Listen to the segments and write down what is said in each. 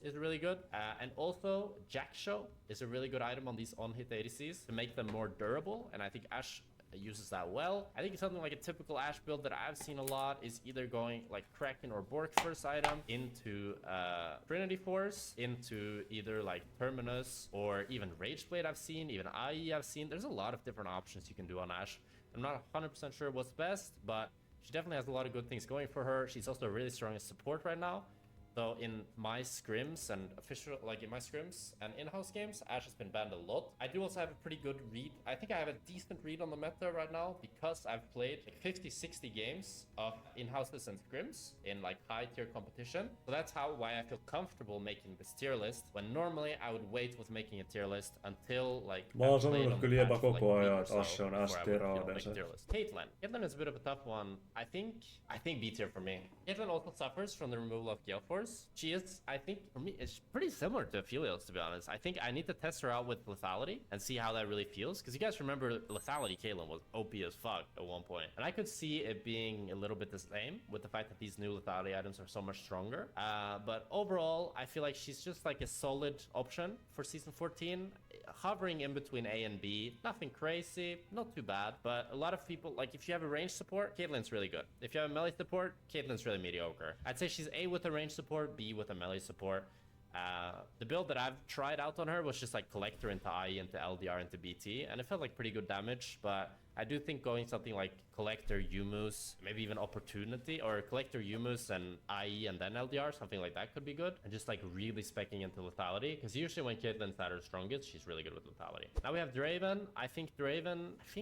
is really good. And also, Jack Show is a really good item on these on-hit ADCs to make them more durable. And I think Ashe uses that well. I think something like a typical Ashe build that I've seen a lot is either going like Kraken or Bork first item into Trinity Force, into either like Terminus or even Rageblade I've seen, even IE I've seen. There's a lot of different options you can do on Ashe. I'm not 100% sure what's best, but she definitely has a lot of good things going for her. She's also really strong as support right now. So in my scrims and official, like in my scrims and in-house games, Ashe has been banned a lot. I do also have a pretty good read. I think I have a decent read on the meta right now because I've played like 50, 60 games of in-houses and scrims in like high tier competition. So that's why I feel comfortable making this tier list when normally I would wait with making a tier list until like Mä oon sanonut kyllä jopa koko ajan, että Ashe on S-tier ADC. Caitlyn is a bit of a tough one. I think B tier for me. Caitlyn also suffers from the removal of Gale Force. She is, I think, for me, it's pretty similar to Aphelios, to be honest. I think I need to test her out with Lethality and see how that really feels. Because you guys remember Lethality Caitlyn was OP as fuck at one point. And I could see it being a little bit the same with the fact that these new Lethality items are so much stronger. But overall, I feel like she's just like a solid option for Season 14. Hovering in between A and B. Nothing crazy, not too bad. But a lot of people, like if you have a range support, Caitlyn's really good. If you have a melee support, Caitlyn's really mediocre. I'd say she's A with a range support, B with a melee support. The build that I've tried out on her was just like Collector into IE, into LDR, into BT, and it felt like pretty good damage, but I do think going something like Collector, Yumus, maybe even Opportunity, or Collector, Yumus, and IE, and then LDR, something like that could be good. And just like really speccing into Lethality, because usually when Caitlyn's at her strongest, she's really good with Lethality. Now we have Draven. I think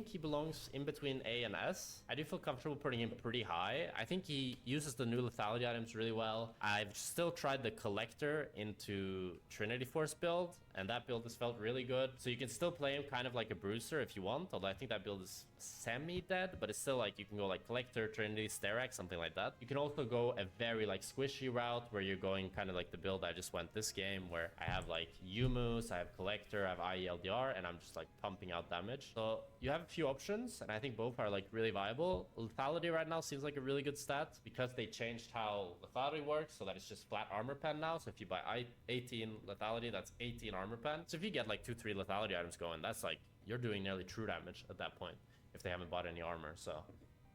he belongs in between A and S. I do feel comfortable putting him pretty high. I think he uses the new Lethality items really well. I've still tried the Collector into Trinity Force build, and that build has felt really good. So you can still play him kind of like a Bruiser if you want, although I think that build is semi-dead, but it's still like you can go like Collector, Trinity, Sterax, something like that. You can also go a very like squishy route where you're going kind of like the build I just went this game, where I have like Yumus, I have Collector, I have IE LDR, and I'm just like pumping out damage. So you have a few options, and I think both are like really viable. Lethality right now seems like a really good stat because they changed how Lethality works, so that it's just flat armor pen now. So if you buy 18 Lethality, that's 18 armor pen. So if you get like 2-3 Lethality items going, that's like you're doing nearly true damage at that point if they haven't bought any armor. So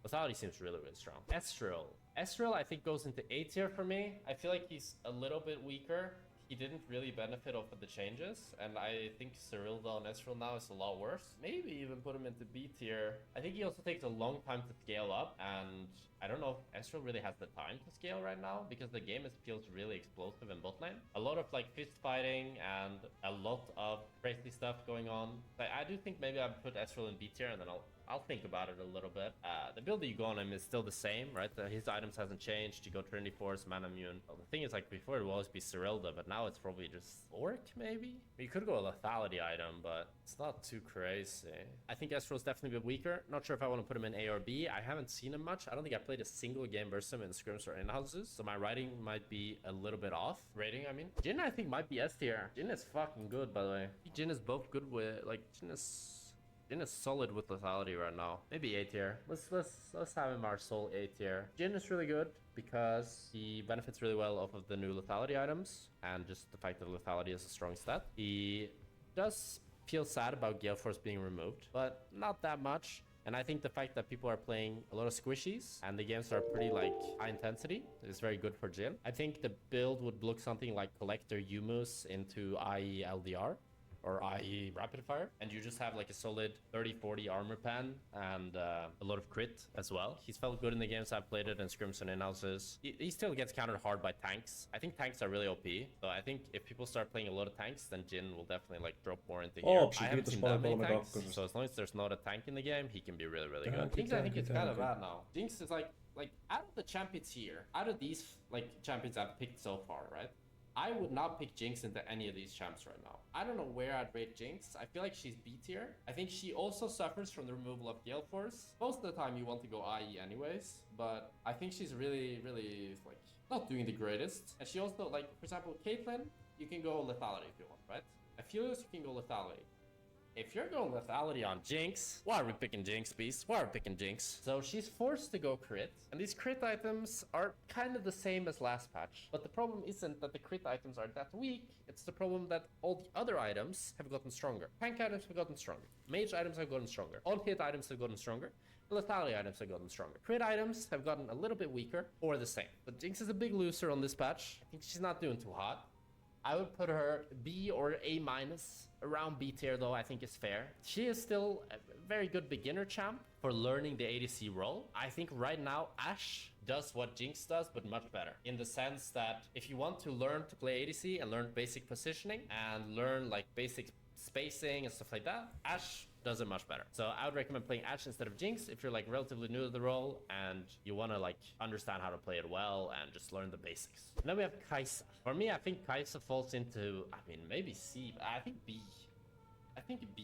Lethality seems really, really strong. Ezreal I think goes into A tier for me. I feel like he's a little bit weaker. He didn't really benefit off of the changes, and I think Cyrilda on Ezreal now is a lot worse. Maybe even put him into B tier. I think he also takes a long time to scale up, and I don't know if Ezreal really has the time to scale right now, because the game feels really explosive in bot lane. A lot of like fist fighting and a lot of crazy stuff going on. But I do think maybe I'd put Ezreal in B tier, and then I'll think about it a little bit. The build that you go on him is still the same, right? His items hasn't changed. You go Trinity Force, Mana Immune. Well, the thing is, like, before it would always be Cyrilda, but now it's probably just Orc, maybe? You could go a Lethality item, but it's not too crazy. I think Ezreal's definitely a bit weaker. Not sure if I want to put him in A or B. I haven't seen him much. I don't think I played a single game versus him in scrims or in-houses, so my rating might be a little bit off. Rating, I mean. Jhin, I think, might be S tier. Jhin is fucking good, by the way. Jhin is both good with, like, Jhin is solid with Lethality right now. Maybe A tier. Let's have him our sole A tier. Jhin is really good because he benefits really well off of the new Lethality items and just the fact that Lethality is a strong stat. He does feel sad about Gale Force being removed, but not that much. And I think the fact that people are playing a lot of squishies and the games are pretty like high intensity is very good for Jhin. I think the build would look something like Collector Yumus into IE LDR. Or IE Rapid Fire, and you just have like a solid 30-40 armor pan and a lot of crit as well. He's felt good in the games I've played it in scrims and in-houses. He still gets countered hard by tanks. I think tanks are really OP, so I think if people start playing a lot of tanks, then Jhin will definitely like drop more into here. I haven't seen that many tanks, so as long as there's not a tank in the game, he can be really, really good. Jinx, I think it's kind of bad now. Jinx is like out of the champions here, out of these like champions I've picked so far, right? I would not pick Jinx into any of these champs right now. I don't know where I'd rate Jinx. I feel like she's B tier. I think she also suffers from the removal of Gale Force. Most of the time you want to go IE anyways, but I think she's really, really like not doing the greatest. And she also, like, for example, Caitlyn, you can go Lethality if you want, right? Aphelios, you can go Lethality. if you're going lethality on Jinx, why are we picking Jinx, Beast? Why are we picking Jinx? So she's forced to go crit, and these crit items are kind of the same as last patch. But the problem isn't that the crit items are that weak, it's the problem that all the other items have gotten stronger. Tank items have gotten stronger. Mage items have gotten stronger. On-hit items have gotten stronger. Lethality items have gotten stronger. Crit items have gotten a little bit weaker, or the same. But Jinx is a big loser on this patch. I think she's not doing too hot. I would put her B or A minus. Around B tier though, I think is fair. She is still a very good beginner champ for learning the ADC role. I think right now Ashe does what Jinx does, but much better. In the sense that if you want to learn to play ADC and learn basic positioning and learn like basic spacing and stuff like that, Ashe does it much better. So I would recommend playing Ashe instead of Jinx if you're like relatively new to the role and you want to like understand how to play it well and just learn the basics. And then we have Kai'Sa. For me, I think Kai'Sa falls into, I mean, maybe C, but I think B. I think B.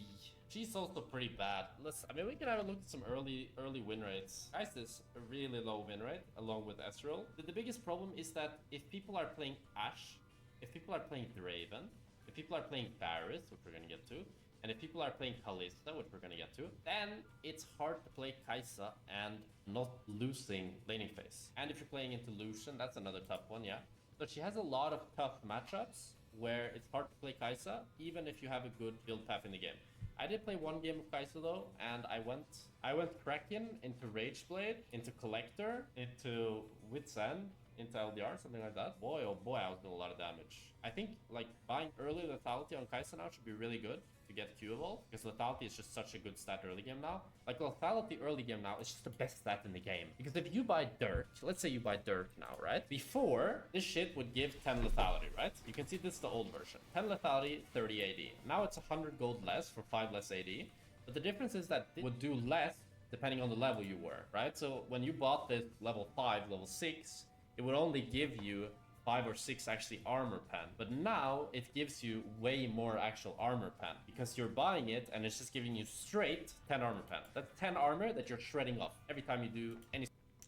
She's also pretty bad. We can have a look at some early win rates. Kai'Sa is a really low win rate along with Ezreal. The biggest problem is that if people are playing Ashe, if people are playing Draven, if people are playing Varus, which we're gonna get to, and if people are playing Kalista, which we're gonna get to, then it's hard to play Kai'Sa and not losing laning phase. And if you're playing into Lucian, that's another tough one, yeah. So she has a lot of tough matchups where it's hard to play Kai'Sa, even if you have a good build path in the game. I did play one game of Kai'Sa though, and I went Kraken into Rageblade, into Collector, into Wit's End, into LDR, something like that. Boy, oh boy, I was doing a lot of damage. I think like buying early lethality on Kai'Sa now should be really good to get Qable, because lethality is just such a good stat early game now. Like lethality early game now is just the best stat in the game. Because if you buy Dirk, let's say you buy Dirk now, right? Before, this shit would give 10 lethality, right? You can see this is the old version. 10 lethality, 30 AD. Now it's 100 gold less for 5 less AD. But the difference is that it would do less depending on the level you were, right? So when you bought this level 5, level 6, it would only give you 5 or 6 actually armor pen, but now it gives you way more actual armor pen because you're buying it and it's just giving you straight 10 armor pen. That's 10 armor that you're shredding off every time you do any.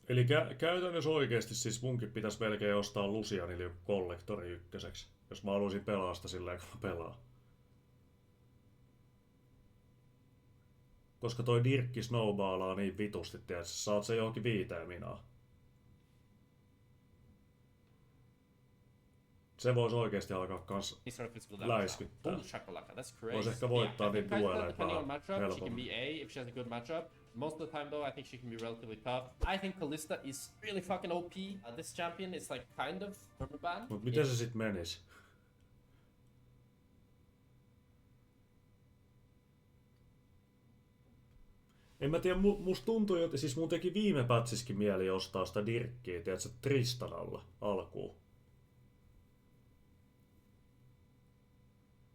Eli käytännössä oikeesti siis munkin pitäisi melkein ostaa Lucianille kollektori ykköseksi, jos mä haluaisin pelaa sitä silleen kun mä pelaan. Koska toi Dirkki snowballaa niin vitusti, tiedät, sä saat se johonkin 5 minaa. Se voisi oikeesti alkaa kans läiskyttää. Voisi ehkä voittaa niin dueleja helpommin. She can be A if she has a good matchup. Most of the time though, I think she can be relatively tough. I think Kalista is really fucking OP. This champion is like kind of permaban. Mut miten se sit menis? En mä tiedä, musta tuntui, että siis mun teki viime pätsiskin mieli ostaa sitä Dirkkiä, tiedätkö, Tristanalla alkuun.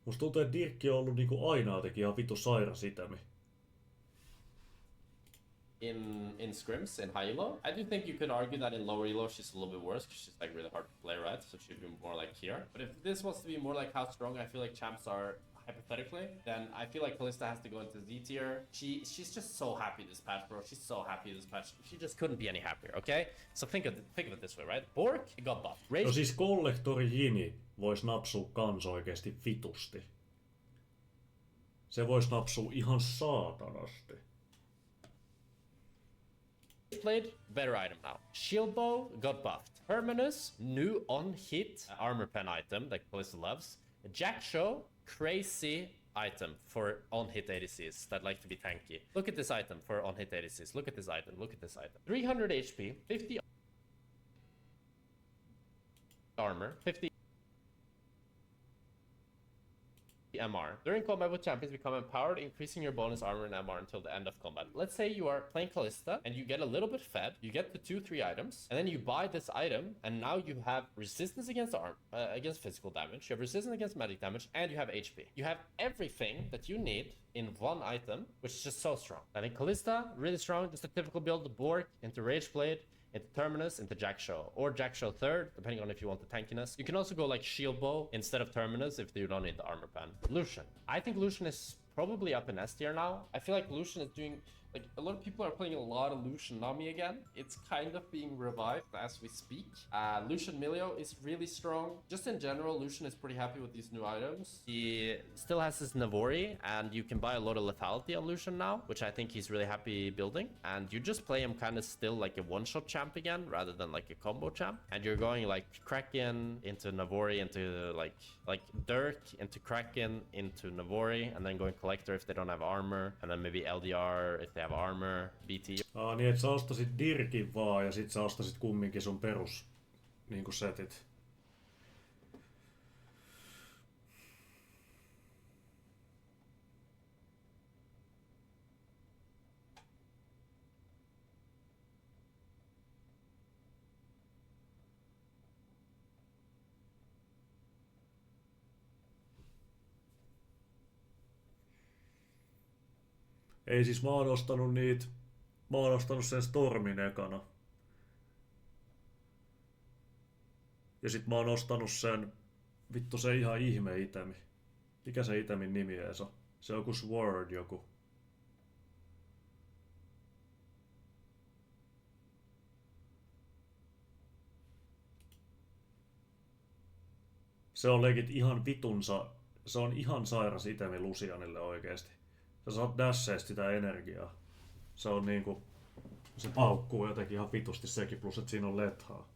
Musta tuntuu, että Dirkki on ollut niinku aina jotenkin ihan vitu sairas itämi. In scrims, in high elo, I do think you could argue that in lower elo she's a little bit worse because she's like really hard to play, right? So she'd be more like here. But if this wants to be more like how strong I feel like champs are hypothetically, then I feel like Kalista has to go into Z tier. She's just so happy this patch, bro. She's so happy this patch. She just couldn't be any happier, okay? So think of it this way, right? Bork got buffed. No siis kollektori Jini vois napsua kans oikeesti vitusti. Se vois napsua ihan saatanasti. Played, better item now. Shield bow got buffed. Terminus, new on-hit armor pen item that Kalista loves. Jack Show, crazy item for on-hit ADCs that like to be tanky. Look at this item for on-hit ADCs. Look at this item. Look at this item. 300 HP, 50 armor, 50 MR. During combat with champions, become empowered, increasing your bonus armor and MR until the end of combat. Let's say you are playing Kalista and you get a little bit fed, you get the 2-3 items, and then you buy this item, and now you have resistance against against physical damage, you have resistance against magic damage, and you have HP. You have everything that you need in one item, which is just so strong. I think Kalista, really strong, just a typical build, the Bork into Rageblade, into Terminus, into Jack Show, or Jack Show third, depending on if you want the tankiness. You can also go like Shield Bow instead of Terminus if you don't need the armor pen. Lucian. I think Lucian is probably up in S tier now. I feel like Lucian is doing, Like, a lot of people are playing a lot of Lucian Nami again. It's kind of being revived as we speak. Lucian Milio is really strong. Just in general, Lucian is pretty happy with these new items. He still has his Navori, and you can buy a lot of lethality on Lucian now, which I think he's really happy building. And you just play him kind of still like a one-shot champ again, rather than like a combo champ. And you're going like Kraken into Navori, into like Dirk, into Kraken, into Navori, and then going Collector if they don't have armor, and then maybe LDR if they have armor, BT. Niin et sä ostasit Dirkin vaan ja sit sä ostasit kumminkin sun perus niinku setit. Ei siis mä oon ostanut niitä. Mä oon ostanut sen Stormin ekana. Ja sit mä oon ostanut sen... Vittu se ihan ihme itemi. Mikä se itemin nimi ees on? Se on joku Sword joku. Se on legit ihan vitunsa... Se on ihan sairas itemi Lucianille oikeesti. Sä saat dasheista sitä energiaa. Se on niinku... Se paukkuu jotenkin ihan vitusti sekin, plus että siinä on lethaa.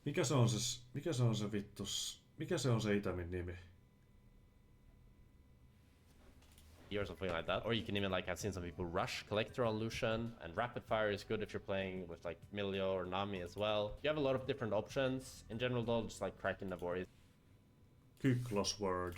Mikä se on se vittus... Mikä se on se itemin nimi? Or something like that. Or you can even, like, I've seen some people rush Collector on Lucian, and Rapid Fire is good if you're playing with like Milio or Nami as well. You have a lot of different options. In general though, just like Kraken Navori. Kyklos Word.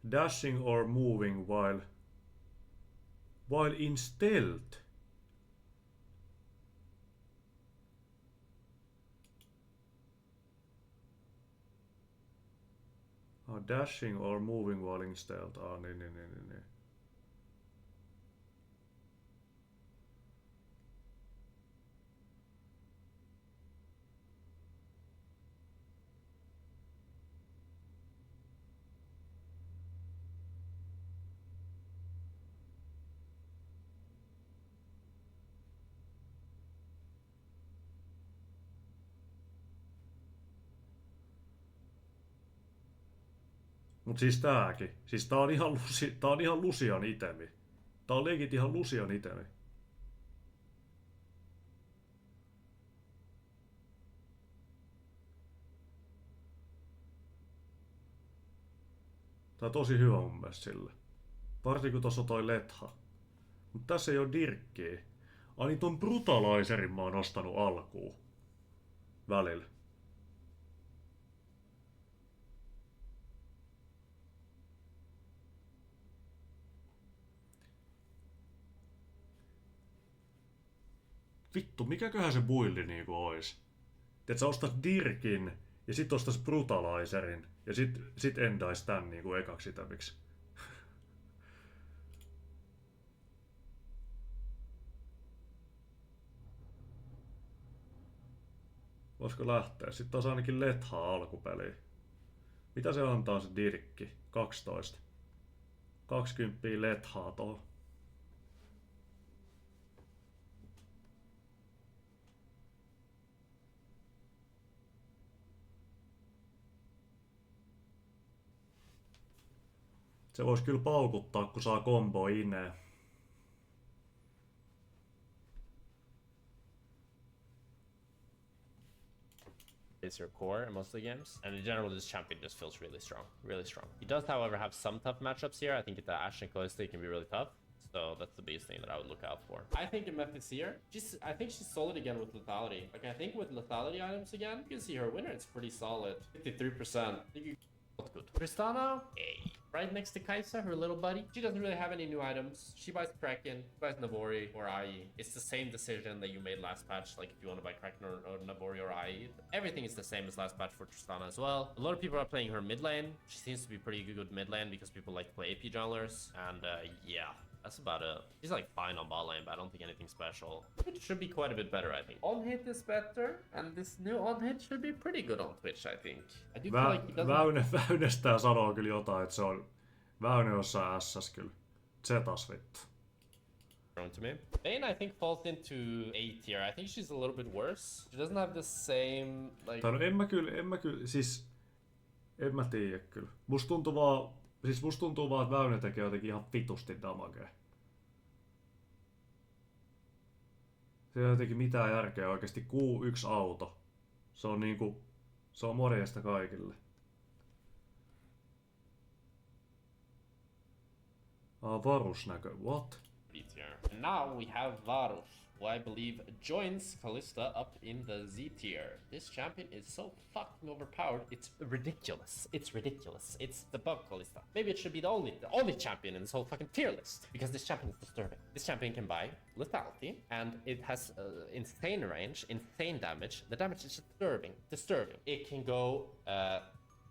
Dashing or moving while in stealth. Dashing or moving while in stealth. Niin. Mut siis tääkin. Siis tää on ihan Lucian itemi. Tää on legit ihan Lucian itemi. Tää on tosi hyvä mun mielestä sille. Varsinkin kun tossa on toi letha. Mut tässä ei oo dirkkiä. Ai niin ton brutalizerin mä oon ostanut alkuun. Välillä. Vittu, mikäköhän se buildi niinku ois? Et sä ostat Dirkin ja sit ostas Brutalizerin ja sit endais tän niinku ekaksi itemiksi. Voisiko lähteä? Sitten taas ainakin lethaa alkupeliin. Mitä se antaa se Dirkki? 12. 20 lethaa tohon. Se vois kyllä paukuttaa, kun saa combo ineen. Is your core in most of the games, and in general this champion just feels really strong. He does however have some tough matchups here. I think the Ashe and Callista can be really tough, so that's the biggest thing that I would look out for. I think MF is here. I think she's solid again with lethality. Like, I think with lethality items again, you can see her winner, it's pretty solid. 53%. I think you not good. Tristana, hey. Right next to Kaisa, her little buddy. She doesn't really have any new items. She buys Kraken, she buys Navori or IE. It's the same decision that you made last patch, like if you want to buy Kraken or Navori or IE. Everything is the same as last patch for Tristana as well. A lot of people are playing her mid lane. She seems to be pretty good mid lane because people like to play AP junglers. And yeah, That's about it. He's like fine on bot lane, but I don't think anything special. It should be quite a bit better, I think. On hit is better, and this new on hit should be pretty good on Twitch, I think. I do feel like he doesn't... Väynestää sanoo kyllä jotain, että se on Väyne jossain SS kyllä. Zetas vittu. To me. Vayne, I think, falls into A tier. I think she's a little bit worse. She doesn't have the same, like... Tai no en mä kyllä, siis... En mä tiedä kyllä. Musta tuntuu vaan, että Väyne tekee jotenkin ihan vitusti damagea. Se ei ole jotenkin mitään järkeä oikeesti. Q1 auto. Se on niinku... Se on morjesta kaikille. Varusnäkö. What? Tier. And now we have Varus, who I believe joins Kalista up in the Z tier. This champion is so fucking overpowered. It's ridiculous. It's ridiculous. It's above Kalista. Maybe it should be the only champion in this whole fucking tier list, because this champion is disturbing. This champion can buy lethality, and it has insane range, insane damage. The damage is disturbing. It can go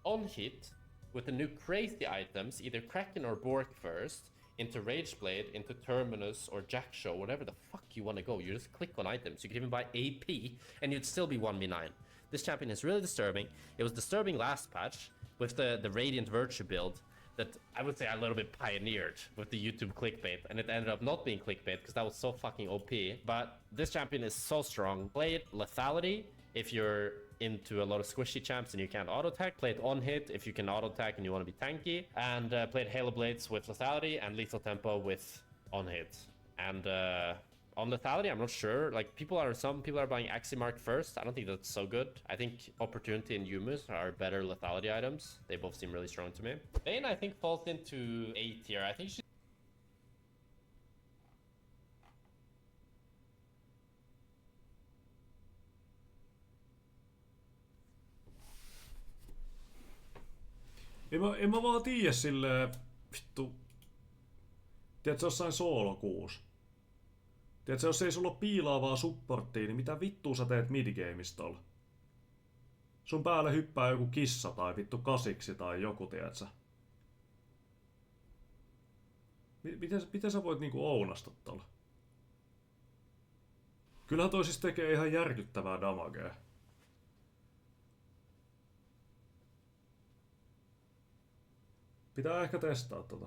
on hit with the new crazy items, either Kraken or Bork first, into Rageblade, into Terminus or Jack Show, whatever the fuck you want to go. You just click on items. You could even buy AP, and you'd still be 1v9. This champion is really disturbing. It was disturbing last patch with the Radiant Virtue build that I would say I a little bit pioneered with the YouTube clickbait, and it ended up not being clickbait because that was so fucking OP. But this champion is so strong. Play it lethality if you're into a lot of squishy champs and you can't auto attack. Play it on hit if you can auto attack and you want to be tanky, and play it Halo Blades with lethality and lethal tempo with on hit. And on lethality, I'm not sure. Like some people are buying Aximark first. I don't think that's so good. I think Opportunity and Yumus are better lethality items. They both seem really strong to me. Vayne, I think, falls into A tier. I think she... En mä vaan tiedä silleen, vittu. Tiedätkö jossain Solo 6? Tiedätkö, jos ei sulla ole piilaavaa supporttia, niin mitä vittua sä teet midgameista? Sun päälle hyppää joku kissa tai vittu kasiksi tai joku, tiedätkö? Miten sä voit niinku ounasta tolla? Kyllähän toi siis tekee ihan järkyttävää damagea. Pitää ehkä testaa tota.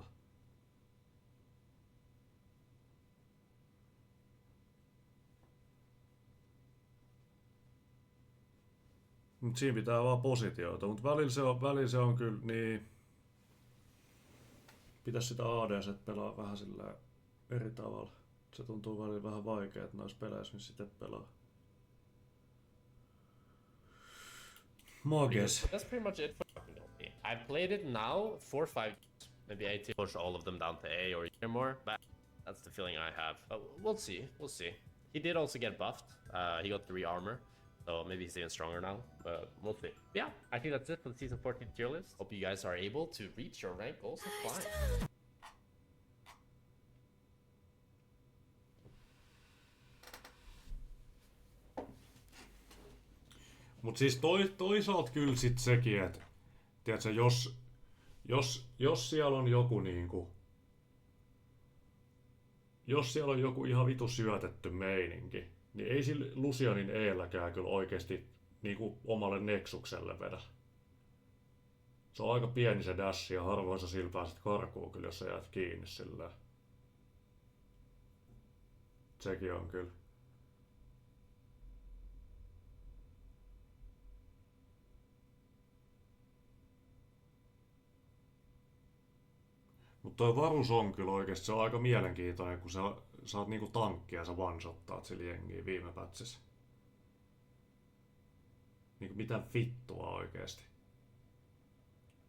Mut siinä pitää vaan positioita, mut välillä se on kyllä niin... Pitäis sitä ADC pelaa vähän sillä eri tavalla. Se tuntuu välillä vähän vaikeet noissa peleissä, missä sitä pelaa. Mages. That's pretty much it for fucking LP. I've played it now 4 or 5 games. Maybe I to push all of them down to A or E more, but that's the feeling I have. But we'll see. We'll see. He did also get buffed. He got 3 armor, so maybe he's even stronger now. But we'll see. But yeah, I think that's it for the season 14 tier list. Hope you guys are able to reach your rank goals and climb. Mut siis toisaalta kyllä sit sekin, että tiedätkö, jos siellä on joku niinku... Jos siellä on joku ihan vitu syötetty meininki, niin ei sillä Lucianin eelläkään kyllä oikeesti niinku omalle Nexukselle vedä. Se on aika pieni se dash ja harvoin sä sillä pääset karkuun kyllä, jos sä jäät kiinni sillä. Sekin on kyllä. Mutta toi Varus on kyllä oikeesti, se on aika mielenkiintoinen, kun sä oot niinku tankki ja sä one-shottaat sillä jengiä viime pätsissä. Niinku mitä vittua oikeesti.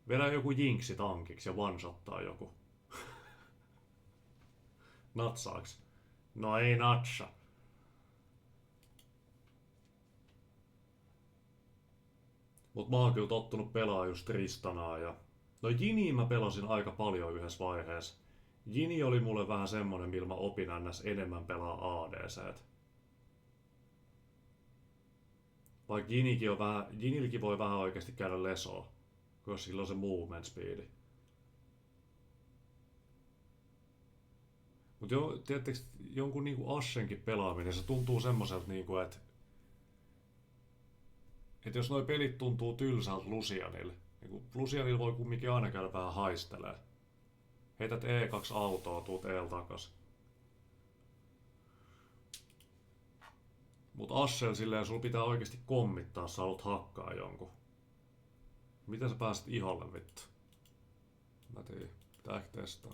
Vedä joku jinksi tankiksi ja one-shottaa joku. Natsaaks? No ei natsa. Mut mä oon kyllä tottunut pelaa just Tristanaa ja... No Jiniä mä pelasin aika paljon yhdessä vaiheessa. Jini oli mulle vähän semmonen, millä mä opin ns enemmän pelaa ADC:t. Vaikka Jinilläkin voi vähän oikeesti käydä lesoa, koska sillä on se movement speedi. Mut tiedättekö, jonkun niinku Ashenkin pelaaminen, se tuntuu semmoiselta niinku, että jos noi pelit tuntuu tylsältä Lucianille, niin Lucianilla voi kumminkin aina käydä vähän haistelee. Heität E2 autoa, tuut E:l takas. Mut Ashel silleen sulla pitää oikeesti kommittaa, sä haluat hakkaa jonkun. Miten sä pääset iholle vittu? Mä tiedän, pitää ehkä testaa.